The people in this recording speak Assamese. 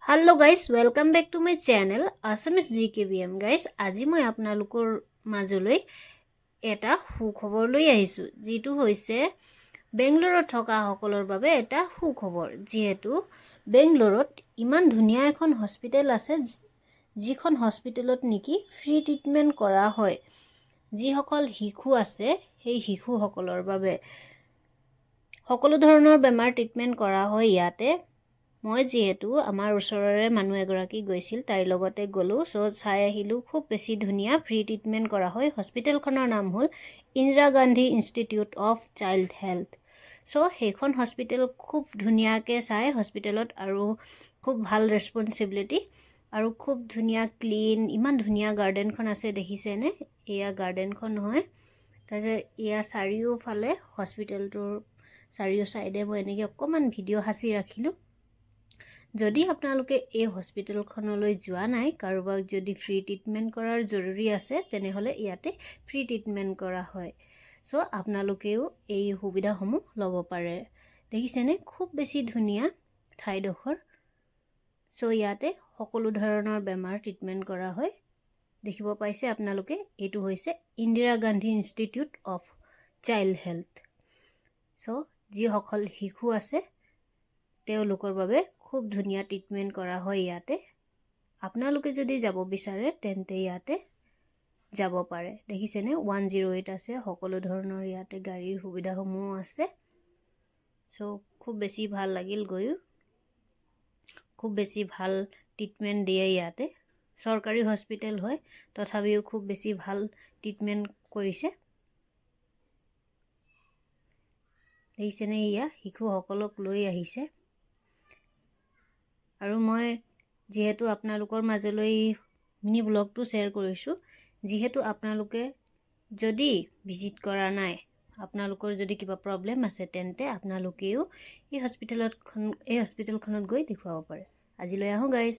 Hello guys, welcome back to my channel Assamese GKVM guys. আজি মই আপোনালোকৰ মাজলৈ এটা সুখবৰ লৈ আহিছো যেটো হৈছে বেংগলোৰত থকা সকলৰ বাবে এটা সুখবৰ যেহেতু বেংগলোৰত ইমান ধুনিয়া এখন হস্পিটেল আছে যিখন হস্পিটেলত নেকি ফ্ৰী ট্ৰিটমেন্ট কৰা হয় যিসকল শিশু আছে সেই শিশু সকলৰ বাবে সকলো ধৰণৰ বেমাৰ ট্ৰিটমেন্ট কৰা হয় ইয়াতে মই যেহেতু আমাৰ ওচৰৰে মানুহ এগৰাকী গৈছিল তাইৰ লগতে গলো সো চাই আহিলো খুব বেছি ধুনিয়া ফ্ৰী ট্ৰিটমেন্ট কৰা হয় হস্পিটেলখনৰ নাম হ'ল Indira Gandhi institute of child health so সেইখন হস্পিটেল খুব ধুনিয়াকে চাই হস্পিটেলত আৰু খুব ভাল ৰেসপন্সিবিলিটি আৰু খুব ধুনিয়া ক্লিন ইমান ধুনিয়া গাৰ্ডেনখন আছে দেখিছেনে এয়া গাৰ্ডেনখন হয় তাজে এয়া চাৰিওফালে হস্পিটেলটোৰ চাৰিও সাইডে মই এনেকৈ অকমান ভিডিও হাসি ৰাখিলো যদি আপোনালোকে এই হস্পিটেলখনলৈ যোৱা নাই কাৰোবাক যদি ফ্ৰী ট্ৰিটমেন্ট কৰাৰ জৰুৰী আছে তেনেহলে ইয়াতে ফ্ৰী ট্ৰিটমেন্ট কৰা হয় সো আপোনালোকেও এই সুবিধাসমূহ ল'ব পাৰে দেখিছেনে খুব বেছি ধুনিয়া ঠাইডোখৰ সো ইয়াতে সকলো ধৰণৰ বেমাৰ ট্ৰিটমেন্ট কৰা হয় দেখিব পাইছে আপোনালোকে এটো হৈছে Indira Gandhi institute of child health so যি সকল শিশু আছে তেওঁলোকৰ বাবে খুব ধুনিয়া ট্ৰিটমেন্ট কৰা হয় ইয়াতে আপোনালোকে যদি যাব বিচাৰে তেন্তে ইয়াতে যাব পাৰে দেখিছেনে 108 আছে সকলো ধৰণৰ ইয়াতে গাড়ীৰ সুবিধাসমূহ আছে সো খুব বেছি ভাল লাগিল গয়ো খুব বেছি ভাল ট্ৰিটমেন্ট দিয়ে ইয়াতে সৰকাৰি হস্পিটেল হয় তথাপিও খুব বেছি ভাল ট্ৰিটমেন্ট কৰিছে দেখিছেনে ইয়া শিশু সকলক লৈ আহিছে আৰু মই যেহেতু আপোনালোকৰ মাজলৈ মিনি ব্লগটো শেয়াৰ কৰিছো যেহেতু আপোনালোকে যদি ভিজিট কৰা নাই আপোনালোকৰ যদি কিবা প্ৰবলেম আছে তেন্তে আপোনালোকেও এই হস্পিটেলখনত গৈ দেখুৱাব পাৰে আজিলৈ আহো গাইস